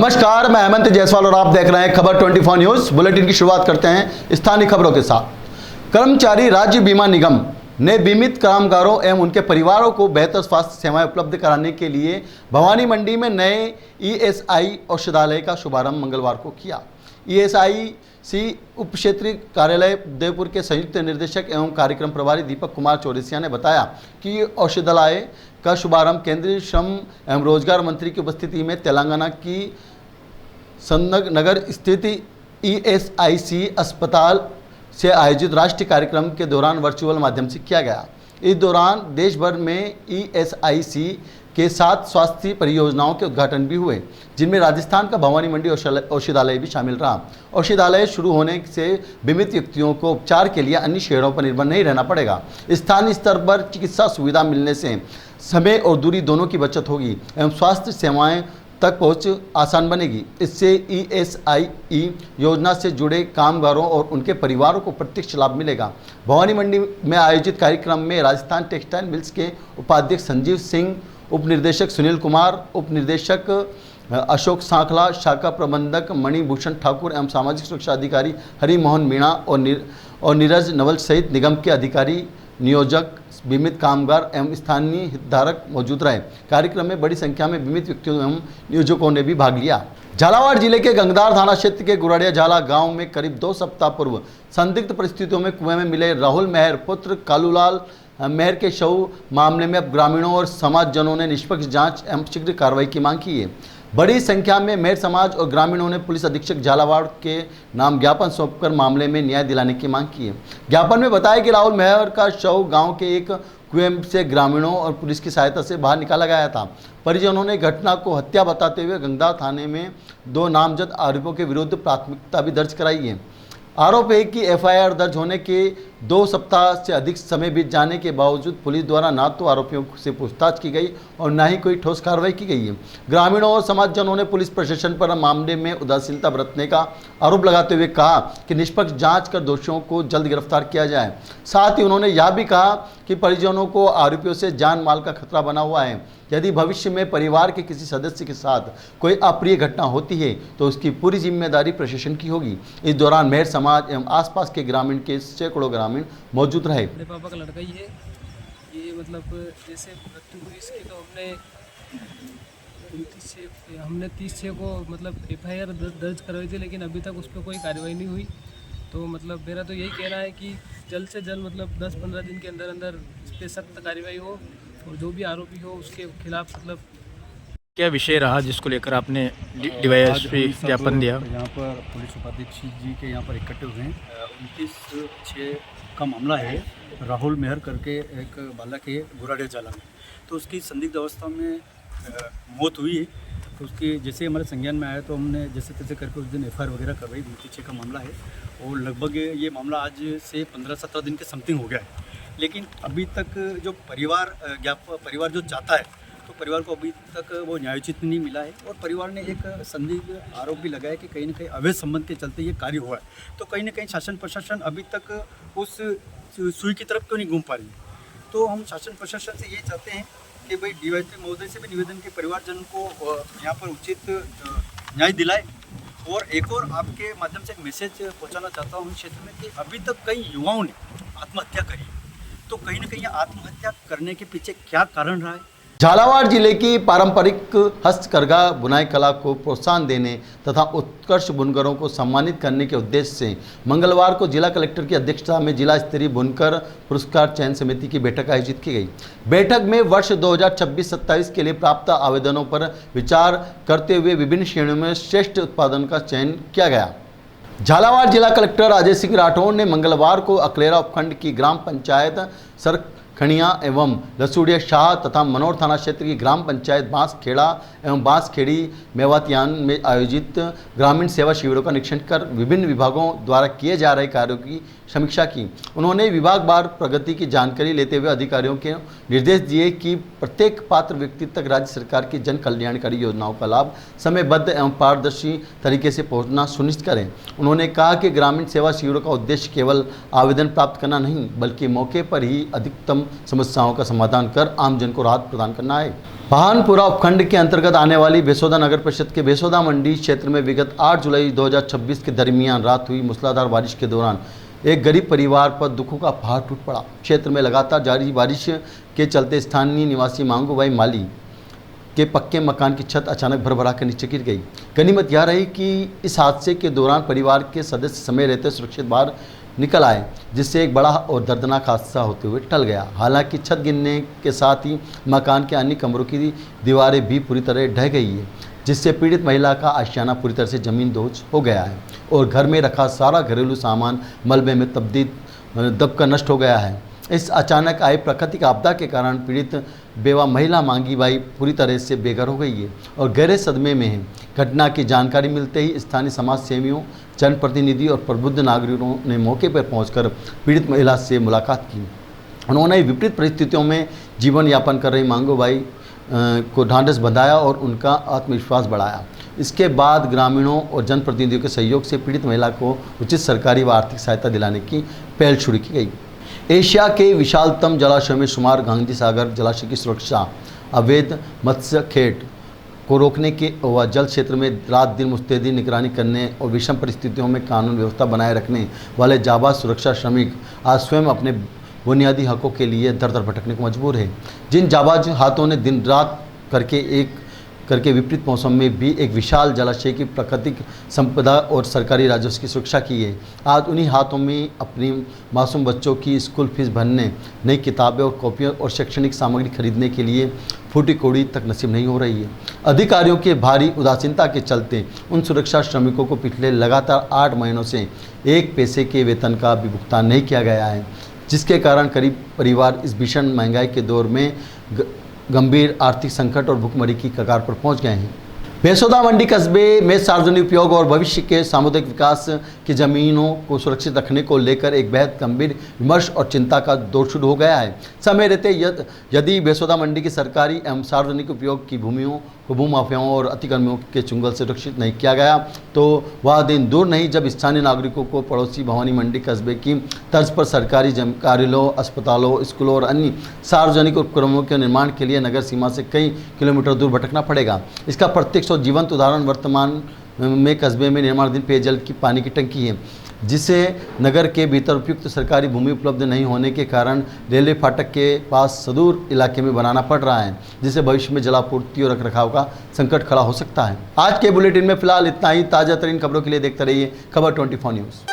नमस्कार, मैं हेमंत जायसवाल और आप देख रहे हैं खबर 24 न्यूज। बुलेटिन की शुरुआत करते हैं स्थानीय खबरों के साथ। कर्मचारी राज्य बीमा निगम ने बीमित कामगारों एवं उनके परिवारों को बेहतर स्वास्थ्य सेवाएं उपलब्ध कराने के लिए भवानी मंडी में नए ईएसआई औषधालय का शुभारंभ मंगलवार को किया। ईएसआईसी उप क्षेत्रीय कार्यालय देवपुर के संयुक्त निर्देशक एवं कार्यक्रम प्रभारी दीपक कुमार चौरसिया ने बताया कि औषधालय का शुभारंभ केंद्रीय श्रम एवं रोजगार मंत्री की उपस्थिति में तेलंगाना की नगर स्थित ईएसआईसी अस्पताल से आयोजित राष्ट्रीय कार्यक्रम के दौरान वर्चुअल माध्यम से किया गया। इस दौरान देश भर में ईएसआईसी के 7 स्वास्थ्य परियोजनाओं के उद्घाटन भी हुए, जिनमें राजस्थान का भवानी मंडी औषधालय भी शामिल रहा। औषधालय शुरू होने से बीमित व्यक्तियों को उपचार के लिए अन्य शहरों पर निर्भर नहीं रहना पड़ेगा। स्थानीय स्तर पर चिकित्सा सुविधा मिलने से समय और दूरी दोनों की बचत होगी एवं स्वास्थ्य सेवाएं तक पहुंच आसान बनेगी। इससे ईएसआई योजना से जुड़े कामगारों और उनके परिवारों को प्रत्यक्ष लाभ मिलेगा। भवानी मंडी में आयोजित कार्यक्रम में राजस्थान टेक्सटाइल मिल्स के उपाध्यक्ष संजीव सिंह, उप निर्देशक सुनील कुमार, उप निर्देशक अशोक सांखला, शाखा प्रबंधक मणिभूषण ठाकुर एवं सामाजिक सुरक्षा अधिकारी हरिमोहन मीणा और नीरज नवल सहित निगम के अधिकारी, नियोजक, बीमित कामगार एवं स्थानीय हितधारक मौजूद रहे। कार्यक्रम में बड़ी संख्या में बीमित व्यक्तियों एवं नियोजकों ने भी भाग लिया। झालावाड़ जिले के गंगदार थाना क्षेत्र के गुराड़िया झाला गांव में करीब 2 सप्ताह पूर्व संदिग्ध परिस्थितियों में कुएं में मिले राहुल मेहर पुत्र कालूलाल मेहर के शव मामले में अब ग्रामीणों और समाजजनों ने निष्पक्ष जांच एवं शीघ्र कार्रवाई की मांग की है। बड़ी संख्या में मेहर समाज और ग्रामीणों ने पुलिस अधीक्षक झालावाड़ के नाम ज्ञापन सौंपकर मामले में न्याय दिलाने की मांग की है। ज्ञापन में बताया कि राहुल मेहर का शव गांव के एक कुएं से ग्रामीणों और पुलिस की सहायता से बाहर निकाला गया था। परिजनों ने घटना को हत्या बताते हुए गंगदार थाने में 2 नामजद आरोपियों के विरुद्ध प्राथमिकता भी दर्ज कराई है। आरोप है कि एफआईआर दर्ज होने के 2 सप्ताह से अधिक समय बीत जाने के बावजूद पुलिस द्वारा ना तो आरोपियों से पूछताछ की गई और ना ही कोई ठोस कार्रवाई की गई है। ग्रामीणों और समाजजनों ने पुलिस प्रशासन पर मामले में उदासीनता बरतने का आरोप लगाते हुए कहा कि निष्पक्ष जांच कर दोषियों को जल्द गिरफ्तार किया जाए। साथ ही उन्होंने यह भी कहा कि परिजनों को आरोपियों से जान माल का खतरा बना हुआ है। यदि भविष्य में परिवार के किसी सदस्य के साथ कोई अप्रिय घटना होती है तो उसकी पूरी जिम्मेदारी प्रशासन की होगी। इस दौरान मेहर समाज एवं आसपास के ग्रामीण के सैकड़ों ग्रामीण मौजूद रहे। मेरे पापा का लड़का ही है ये, मतलब जैसे मृत्यु हुई इसकी तो हमने 30/6 को मतलब एफआईआर दर्ज करवाई थी, लेकिन अभी तक उस पर कोई कार्रवाई नहीं हुई। तो मतलब मेरा तो यही कहना है कि जल्द से जल्द मतलब 10-15 दिन के अंदर अंदर इस पर सख्त कार्रवाई हो और जो भी आरोपी हो उसके खिलाफ मतलब। क्या विषय रहा जिसको लेकर आपने डिवाइस पे ज्ञापन दिया? यहाँ पर पुलिस उपाध्यक्ष जी के यहाँ पर इकट्ठे हुए हैं। 29/6 का मामला है। राहुल मेहर करके एक बालक है गुराड़िया झाला में, तो उसकी संदिग्ध अवस्था में मौत हुई है। तो उसकी जैसे हमारे संज्ञान में आया तो हमने जैसे तैसे करके उस दिन एफआईआर वगैरह करवाई। 29/6 का मामला है और लगभग ये मामला आज से 15-17 दिन के समथिंग हो गया है। लेकिन अभी तक जो परिवार जो चाहता है तो परिवार को अभी तक वो न्यायोचित नहीं मिला है और परिवार ने एक संदिग्ध आरोप भी लगाया कि कहीं न कहीं अवैध संबंध के चलते ये कार्य हुआ है। तो कहीं न कहीं शासन प्रशासन अभी तक उस सुई की तरफ क्यों नहीं घूम पा रही। तो हम शासन प्रशासन से ये चाहते हैं कि भाई डीवाईएसपी महोदय से भी निवेदन के परिवारजन को यहाँ पर उचित न्याय दिलाए। और एक और आपके माध्यम से एक मैसेज पहुँचाना चाहता हूँ क्षेत्र में कि अभी तक कई युवाओं ने आत्महत्या करी, तो कहीं ना कहीं आत्महत्या करने के पीछे क्या कारण रहा है। झालावाड़ जिले की पारंपरिक हस्तकरघा बुनाई कला को प्रोत्साहन देने तथा उत्कृष्ट बुनकरों को सम्मानित करने के उद्देश्य से मंगलवार को जिला कलेक्टर की अध्यक्षता में जिला स्तरीय बुनकर पुरस्कार चयन समिति की बैठक आयोजित की गई। बैठक में वर्ष 2026-27 के लिए प्राप्त आवेदनों पर विचार करते हुए विभिन्न श्रेणियों में श्रेष्ठ उत्पादन का चयन किया गया। झालावाड़ जिला कलेक्टर अजय सिंह राठौड़ ने मंगलवार को अकलेरा उपखंड की ग्राम पंचायत सरखणिया एवं लसूड़िया शाह तथा मनोर थाना क्षेत्र की ग्राम पंचायत बांसखेड़ा एवं बांसखेड़ी मेवातियान में आयोजित ग्रामीण सेवा शिविरों का निरीक्षण कर विभिन्न विभागों द्वारा किए जा रहे कार्यों की समीक्षा की। उन्होंने विभागवार प्रगति की जानकारी लेते हुए अधिकारियों के निर्देश दिए कि प्रत्येक पात्र व्यक्ति तक राज्य सरकार की जन कल्याणकारी योजनाओं का लाभ समयबद्ध एवं पारदर्शी तरीके से पहुंचना सुनिश्चित करें। उन्होंने कहा कि ग्रामीण सेवा शिविरों का उद्देश्य केवल आवेदन प्राप्त करना नहीं, बल्कि मौके पर ही अधिकतम समस्याओं का समाधान कर आमजन को राहत प्रदान करना है। भानपुरा उपखंड के अंतर्गत आने वाली बेसोदा नगर परिषद के बेसोदा मंडी क्षेत्र में विगत 8 जुलाई 2026 के दरमियान रात हुई मूसलाधार बारिश के दौरान एक गरीब परिवार पर दुखों का पहाड़ टूट पड़ा। क्षेत्र में लगातार जारी बारिश के चलते स्थानीय निवासी मांगूबाई माली के पक्के मकान की छत अचानक भरभरा कर नीचे गिर गई। गनीमत यह रही कि इस हादसे के दौरान परिवार के सदस्य समय रहते सुरक्षित बाहर निकल आए, जिससे एक बड़ा और दर्दनाक हादसा होते हुए टल गया। हालांकि छत गिरने के साथ ही मकान के अन्य कमरों की दीवारें भी पूरी तरह ढह गई है, जिससे पीड़ित महिला का आशियाना पूरी तरह से जमीन दोज हो गया है और घर में रखा सारा घरेलू सामान मलबे में दबकर नष्ट हो गया है। इस अचानक आई प्राकृतिक आपदा के कारण पीड़ित बेवा महिला मांगीबाई पूरी तरह से बेघर हो गई है और गहरे सदमे में है। घटना की जानकारी मिलते ही स्थानीय समाज सेवियों, जनप्रतिनिधि और प्रबुद्ध नागरिकों ने मौके पर पहुंचकर पीड़ित महिला से मुलाकात की। उन्होंने विपरीत परिस्थितियों में जीवन यापन कर रही मांगूबाई को ढांढस बंधाया और उनका आत्मविश्वास बढ़ाया। इसके बाद ग्रामीणों और जनप्रतिनिधियों के सहयोग से पीड़ित महिला को उचित सरकारी व आर्थिक सहायता दिलाने की पहल शुरू की गई। एशिया के विशालतम जलाशय में शुमार गांधी सागर जलाशय की सुरक्षा, अवैध मत्स्य खेत को रोकने के व जल क्षेत्र में रात दिन मुस्तैदी निगरानी करने और विषम परिस्थितियों में कानून व्यवस्था बनाए रखने वाले जाबाज सुरक्षा श्रमिक आज स्वयं अपने बुनियादी हकों के लिए दर दर भटकने को मजबूर है। जिन जाबाज हाथों ने दिन रात करके विपरीत मौसम में भी एक विशाल जलाशय की प्राकृतिक संपदा और सरकारी राजस्व की सुरक्षा की है, आज उन्हीं हाथों में अपनी मासूम बच्चों की स्कूल फीस भरने, नई किताबें और कॉपियाँ और शैक्षणिक सामग्री खरीदने के लिए फूटी कौड़ी तक नसीब नहीं हो रही है। अधिकारियों के भारी उदासीनता के चलते उन सुरक्षा श्रमिकों को पिछले लगातार 8 महीनों से 1 पैसे के वेतन का भी भुगतान नहीं किया गया है, जिसके कारण करीब परिवार इस भीषण महंगाई के दौर में गंभीर आर्थिक संकट और भुखमरी की कगार पर पहुंच गए हैं। बेसोदा मंडी कस्बे में सार्वजनिक उपयोग और भविष्य के सामुदायिक विकास की जमीनों को सुरक्षित रखने को लेकर एक बेहद गंभीर विमर्श और चिंता का दौर शुरू हो गया है। समय रहते यदि बेसोदा मंडी की सरकारी एवं सार्वजनिक उपयोग की भूमियों को भूमाफियाओं और अतिक्रमियों के चुंगल से सुरक्षित नहीं किया गया तो वह दिन दूर नहीं जब स्थानीय नागरिकों को पड़ोसी भवानी मंडी कस्बे की तर्ज पर सरकारी कार्यालयों, अस्पतालों, स्कूलों और अन्य सार्वजनिक उपक्रमों के निर्माण के लिए नगर सीमा से कई किलोमीटर दूर भटकना पड़ेगा। इसका प्रत्यक्ष और जीवंत उदाहरण वर्तमान में कस्बे में निर्माणाधीन पेयजल की पानी की टंकी है, जिसे नगर के भीतर उपयुक्त सरकारी भूमि उपलब्ध नहीं होने के कारण रेलवे फाटक के पास सुदूर इलाके में बनाना पड़ रहा है, जिससे भविष्य में जलापूर्ति और रखरखाव का संकट खड़ा हो सकता है। आज के बुलेटिन में फिलहाल इतना ही। ताज़ा तरीन खबरों के लिए देखते रहिए खबर 24 न्यूज़।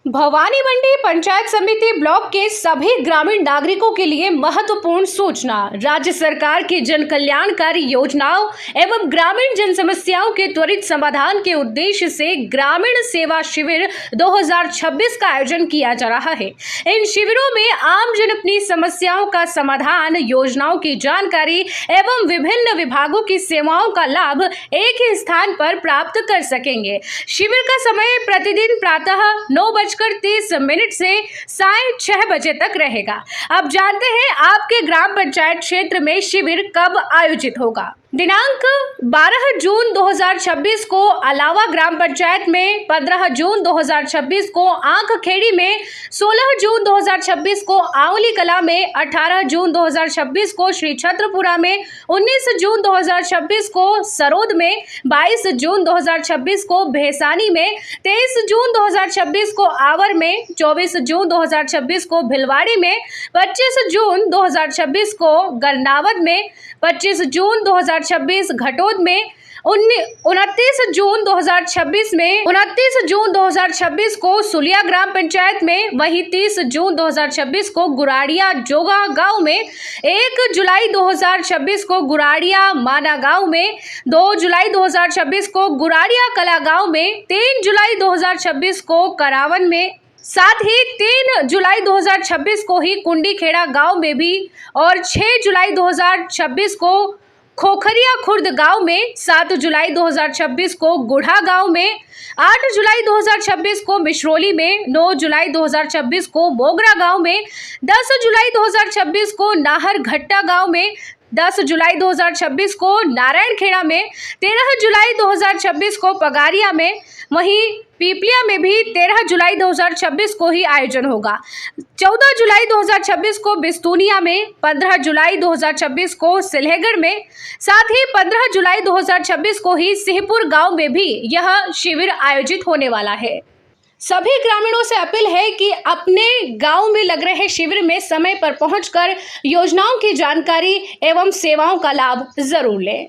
भवानी मंडी पंचायत समिति ब्लॉक के सभी ग्रामीण नागरिकों के लिए महत्वपूर्ण सूचना। राज्य सरकार की जन कल्याणकारी योजनाओं एवं ग्रामीण जन समस्याओं के त्वरित समाधान के उद्देश्य से ग्रामीण सेवा शिविर 2026 का आयोजन किया जा रहा है। इन शिविरों में आम जन अपनी समस्याओं का समाधान, योजनाओं की जानकारी एवं विभिन्न विभागों की सेवाओं का लाभ एक ही स्थान पर प्राप्त कर सकेंगे। शिविर का समय प्रतिदिन प्रातः 9:30 से सायं 6 बजे तक रहेगा। अब जानते हैं आपके ग्राम पंचायत क्षेत्र में शिविर कब आयोजित होगा। दिनांक 12 जून 2026 को अलावा ग्राम पंचायत में, 15 जून 2026 को आंख खेड़ी में, 16 जून 2026 को आंवली कला में, 18 जून 2026 को श्री छत्रपुरा में, 19 जून 2026 को सरोद में, 22 जून 2026 को भेसानी में, 23 जून 2026 को आवर में, 24 जून 2026 को भिलवाड़ी में, 25 जून 2026 को गरनावद में, 25 जून 2026 घटोद में 29 जून 2026 को सुलिया ग्राम पंचायत में, वहीं 30 जून 2026 को गुराड़िया जोगा गांव में, 1 जुलाई 2026 को गुराड़िया माना गांव में, 2 जुलाई 2026 को गुराड़िया कला गांव में, 3 जुलाई 2026 को करावन में, साथ ही 3 जुलाई 2026 को ही कुंडी खेड़ा गांव में भी, और 6 जुलाई 2026 को खोखरिया खुर्द गांव में, 7 जुलाई 2026 को गुढ़ा गांव में, 8 जुलाई 2026 को मिश्रोली में, 9 जुलाई 2026 को मोगरा गांव में, 10 जुलाई 2026 को नाहर घट्टा गांव में, 10 जुलाई 2026 को नारायणखेड़ा में, 13 जुलाई 2026 को पगारिया में, वहीं पीपलिया में भी 13 जुलाई 2026 को ही आयोजन होगा। 14 जुलाई 2026 को बिस्तूनिया में, 15 जुलाई 2026 को सिलहेगढ़ में, साथ ही 15 जुलाई 2026 को ही सिंहपुर गांव में भी यह शिविर आयोजित होने वाला है। सभी ग्रामीणों से अपील है कि अपने गांव में लग रहे शिविर में समय पर पहुंचकर योजनाओं की जानकारी एवं सेवाओं का लाभ जरूर लें।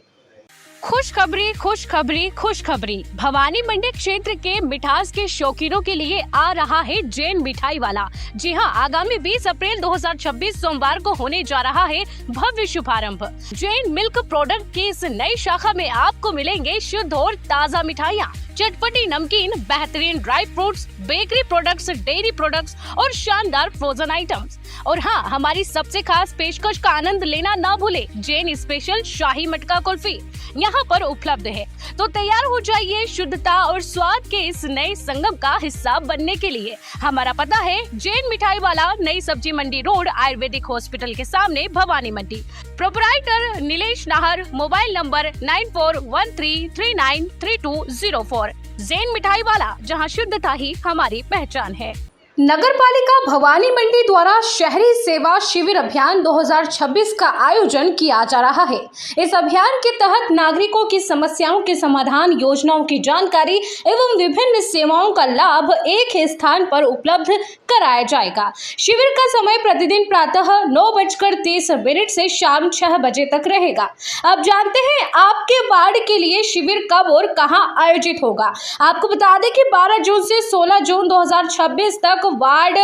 खुशखबरी खुशखबरी खुशखबरी, भवानी मंडी क्षेत्र के मिठास के शौकीनों के लिए आ रहा है जैन मिठाई वाला। जी हां, आगामी 20 अप्रैल 2026 सोमवार को होने जा रहा है भव्य शुभारंभ। जैन मिल्क प्रोडक्ट की इस नई शाखा में आपको मिलेंगे शुद्ध और ताज़ा मिठाइयाँ, चटपटी नमकीन, बेहतरीन dry fruits, bakery products, dairy products और शानदार फ्रोजन आइटम्स। और हाँ, हमारी सबसे खास पेशकश का आनंद लेना ना भूले, जैन स्पेशल शाही मटका कुल्फी यहाँ पर उपलब्ध है। तो तैयार हो जाइए शुद्धता और स्वाद के इस नए संगम का हिस्सा बनने के लिए। हमारा पता है जैन मिठाई वाला, नई सब्जी मंडी रोड, आयुर्वेदिक हॉस्पिटल के सामने, Bhawani Mandi. Proprietor Nilesh Nahar, mobile number 9413393204। Jain मिठाई वाला, जहां शुद्धता ही हमारी पहचान है। नगर पालिका भवानी मंडी द्वारा शहरी सेवा शिविर अभियान 2026 का आयोजन किया जा रहा है। इस अभियान के तहत नागरिकों की समस्याओं के समाधान, योजनाओं की जानकारी एवं विभिन्न सेवाओं का लाभ एक ही स्थान पर उपलब्ध कराया जाएगा। शिविर का समय प्रतिदिन प्रातः 9:30 से शाम 6 बजे तक रहेगा। अब जानते हैं आपके वार्ड के लिए शिविर कब और कहां आयोजित होगा। आपको बता दें कि 12 जून से 16 जून 2026 तक वार्ड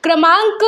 क्रमांक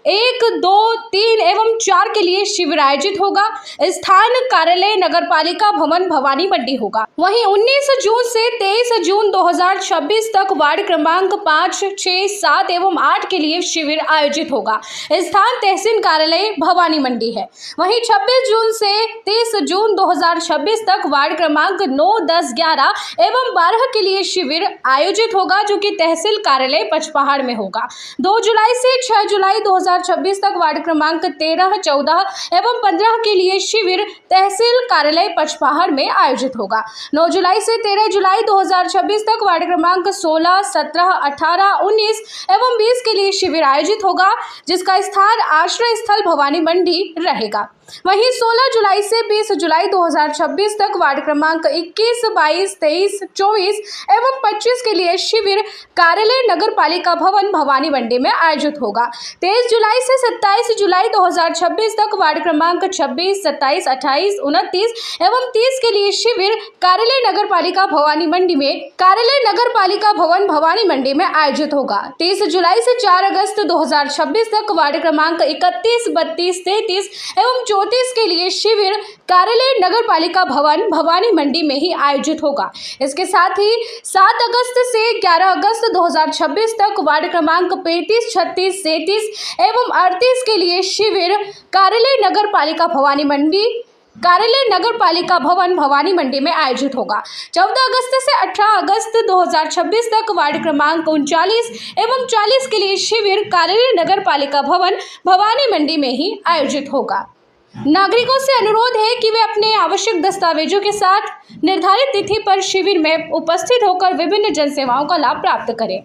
1, 2, 3 एवं 4 के लिए शिविर आयोजित होगा। स्थान कार्यालय नगर पालिका भवन भवानी मंडी होगा। वहीं 19 जून से 23 जून 2026 तक वार्ड क्रमांक 5, 6, 7 एवं 8 के लिए शिविर आयोजित होगा। स्थान तहसील कार्यालय भवानी मंडी है। वहीं 26 जून से 30 जून 2026 तक वार्ड क्रमांक 9, 10, 11 एवं 12 के लिए शिविर आयोजित होगा, जो कि तहसील कार्यालय पचपहाड़ में होगा। 2 जुलाई से 6 जुलाई 2026 तक वार्ड क्रमांक 13, 14 एवं 15 के लिए शिविर तहसील कार्यालय पचपहाड़ में आयोजित होगा। 9 जुलाई से 13 जुलाई 2026 तक वार्ड क्रमांक 16, 17, 18, 19 एवं 20 के लिए शिविर आयोजित होगा, जिसका स्थान आश्रय स्थल भवानी मंडी रहेगा। वहीं 16 जुलाई से 20 जुलाई 2026 तक वार्ड क्रमांक 21, 22, 23, 24 एवं 25 के लिए शिविर कार्यालय नगर पालिका भवन भवानी मंडी में आयोजित होगा। 23 जुलाई से 27 जुलाई 2026 तक वार्ड क्रमांक 26, 27, 28, 29 एवं 30 के लिए शिविर कार्यालय नगर पालिका भवानी मंडी में कार्यालय नगर पालिका भवन भवानी मंडी में आयोजित होगा। 30 जुलाई से 4 अगस्त 2026 तक वार्ड क्रमांक 31, 32, 33 एवं 34 के लिए शिविर कार्यालय नगर पालिका भवन भवानी मंडी में ही आयोजित होगा। इसके साथ ही 7 अगस्त से 11 अगस्त 2026 तक वार्ड क्रमांक 35, 36, 37 एवं 38 के लिए शिविर कार्यालय नगर पालिका भवानी मंडी कार्यालय नगर पालिका भवन भवानी मंडी में आयोजित होगा। 14 अगस्त से 18 अगस्त 2026 तक वार्ड क्रमांक 39 एवं 40 के लिए शिविर कार्यालय नगर पालिका भवन भवानी मंडी में ही आयोजित होगा। नागरिकों से अनुरोध है कि वे अपने आवश्यक दस्तावेजों के साथ निर्धारित तिथि पर शिविर में उपस्थित होकर विभिन्न जनसेवाओं का लाभ प्राप्त करें।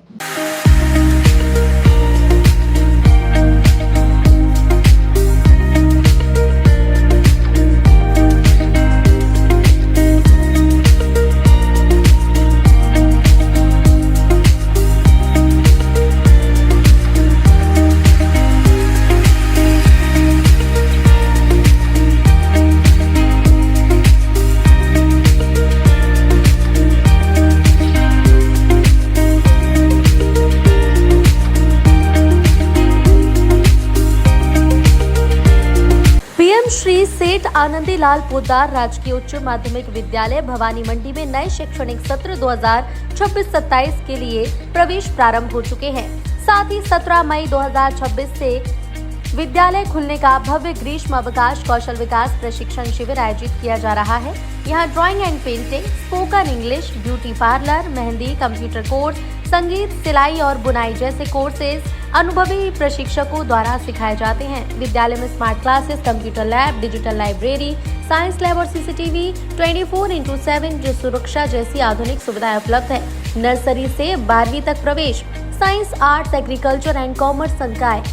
सेठ आनंदीलाल पोद्दार राजकीय उच्च माध्यमिक विद्यालय भवानी मंडी में नए शैक्षणिक सत्र 2026-27 के लिए प्रवेश प्रारंभ हो चुके हैं। साथ ही 17 मई 2026 से विद्यालय खुलने का भव्य ग्रीष्म अवकाश कौशल विकास प्रशिक्षण शिविर आयोजित किया जा रहा है। यहाँ drawing and painting, spoken English, beauty parlour, mehndi, computer course, संगीत, सिलाई और बुनाई जैसे कोर्सेज अनुभवी प्रशिक्षकों द्वारा सिखाए जाते हैं। विद्यालय में smart classes, computer lab, digital library, science lab और सीसीटीवी 24/7 सुरक्षा जैसी आधुनिक सुविधाएं उपलब्ध है। नर्सरी से 12वीं तक प्रवेश, science, arts, agriculture and commerce संकाय,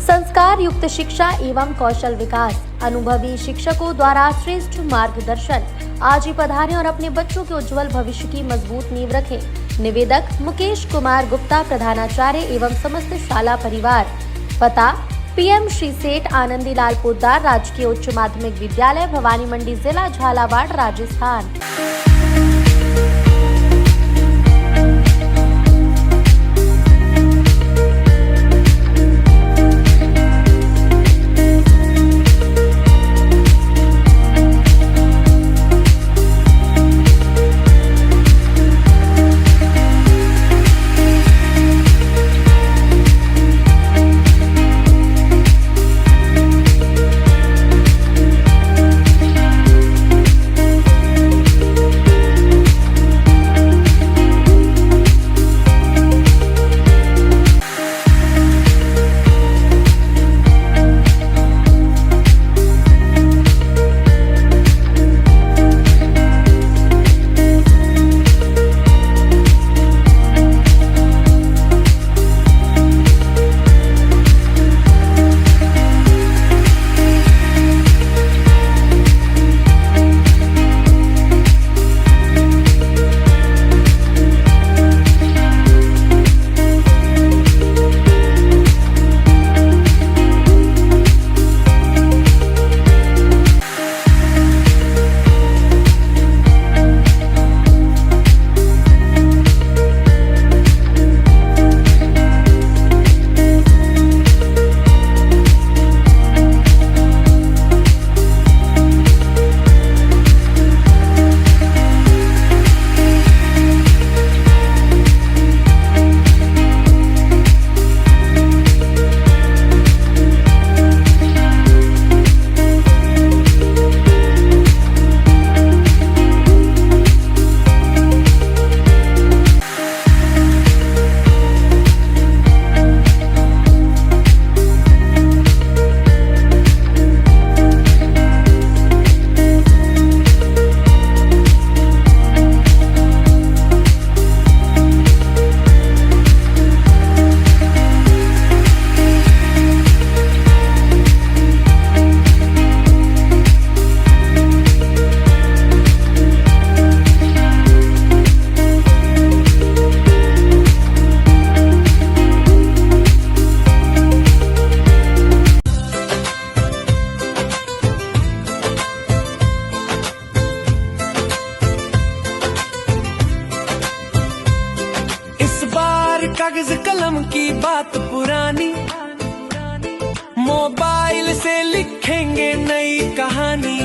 संस्कार युक्त शिक्षा एवं कौशल विकास, अनुभवी शिक्षकों द्वारा श्रेष्ठ मार्गदर्शन। आज ही पधारें और अपने बच्चों के उज्जवल भविष्य की मजबूत नींव रखें। निवेदक मुकेश कुमार गुप्ता, प्रधानाचार्य एवं समस्त शाला परिवार। पता PM श्री सेठ आनंदीलाल पोद्दार राजकीय उच्च माध्यमिक विद्यालय भवानी मंडी, जिला झालावाड़, राजस्थान। कागज कलम की बात पुरानी, मोबाइल से लिखेंगे नई कहानी,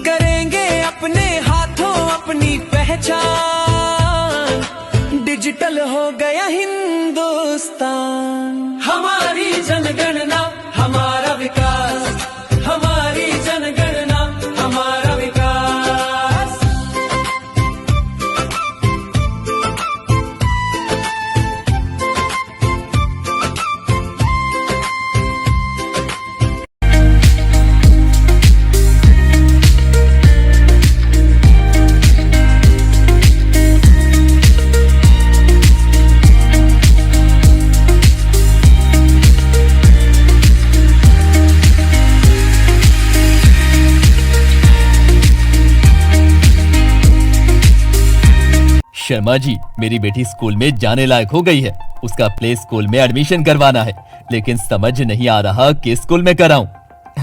करेंगे अपने हाथों अपनी पहचान, डिजिटल हो गया हिंदुस्तान। हमारी जनगणना हमारा विकास, हमारी जनगणना हमारा विकास। शर्मा जी, मेरी बेटी स्कूल में जाने लायक हो गई है। उसका प्ले स्कूल में एडमिशन करवाना है, लेकिन समझ नहीं आ रहा किस स्कूल में कराऊं।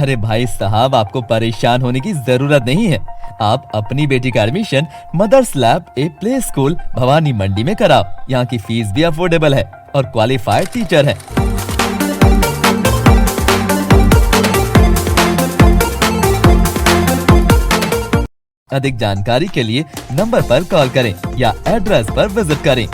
अरे भाई साहब, आपको परेशान होने की जरूरत नहीं है। आप अपनी बेटी का admission mother's lab a play school Bhavani मंडी में कराओ। यहाँ की फीस भी अफोर्डेबल है और क्वालिफाइड टीचर है। अधिक जानकारी के लिए नंबर पर कॉल करें या एड्रेस पर विजिट करें।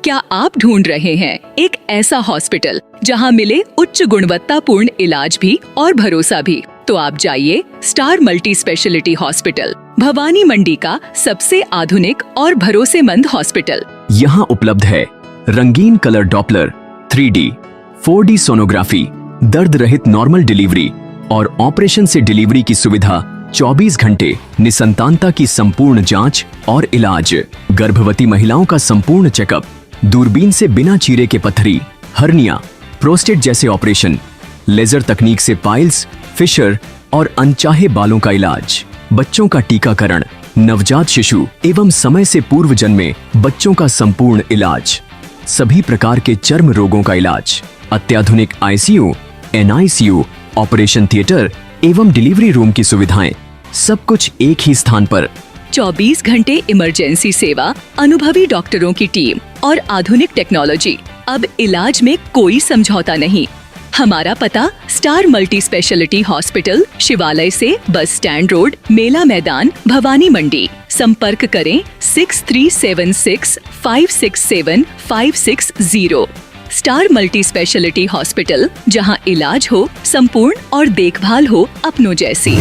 क्या आप ढूंढ रहे हैं एक ऐसा हॉस्पिटल जहां मिले उच्च गुणवत्तापूर्ण इलाज भी और भरोसा भी? तो आप जाइए star multi speciality hospital, Bhawani Mandi का सबसे आधुनिक और भरोसेमंद हॉस्पिटल। यहाँ उपलब्ध है रंगीन colour Doppler, 3D, 4D sonography, दर्द रहित नॉर्मल डिलीवरी और ऑपरेशन से डिलीवरी की सुविधा, 24 घंटे निसंतानता की संपूर्ण जांच और इलाज, गर्भवती महिलाओं का संपूर्ण चेकअप, दूरबीन से बिना चीरे के पथरी, हर्निया, प्रोस्टेट जैसे ऑपरेशन, लेजर तकनीक से पाइल्स, फिशर और अनचाहे बालों का इलाज, बच्चों का टीकाकरण, नवजात शिशु एवं समय से पूर्व जन्मे बच्चों का संपूर्ण इलाज, सभी प्रकार के चर्म रोगों का इलाज, अत्याधुनिक ICU, NICU, ऑपरेशन थिएटर एवं डिलीवरी रूम की सुविधाएं, सब कुछ एक ही स्थान पर। 24 घंटे इमरजेंसी सेवा, अनुभवी डॉक्टरों की टीम और आधुनिक टेक्नोलॉजी। अब इलाज में कोई समझौता नहीं। हमारा पता स्टार मल्टी स्पेशलिटी हॉस्पिटल, शिवालय से बस स्टैंड रोड, मेला मैदान, भवानी मंडी। संपर्क करें 6376567560। स्टार मल्टी स्पेशलिटी हॉस्पिटल, जहां इलाज हो संपूर्ण और देखभाल हो अपनों जैसी।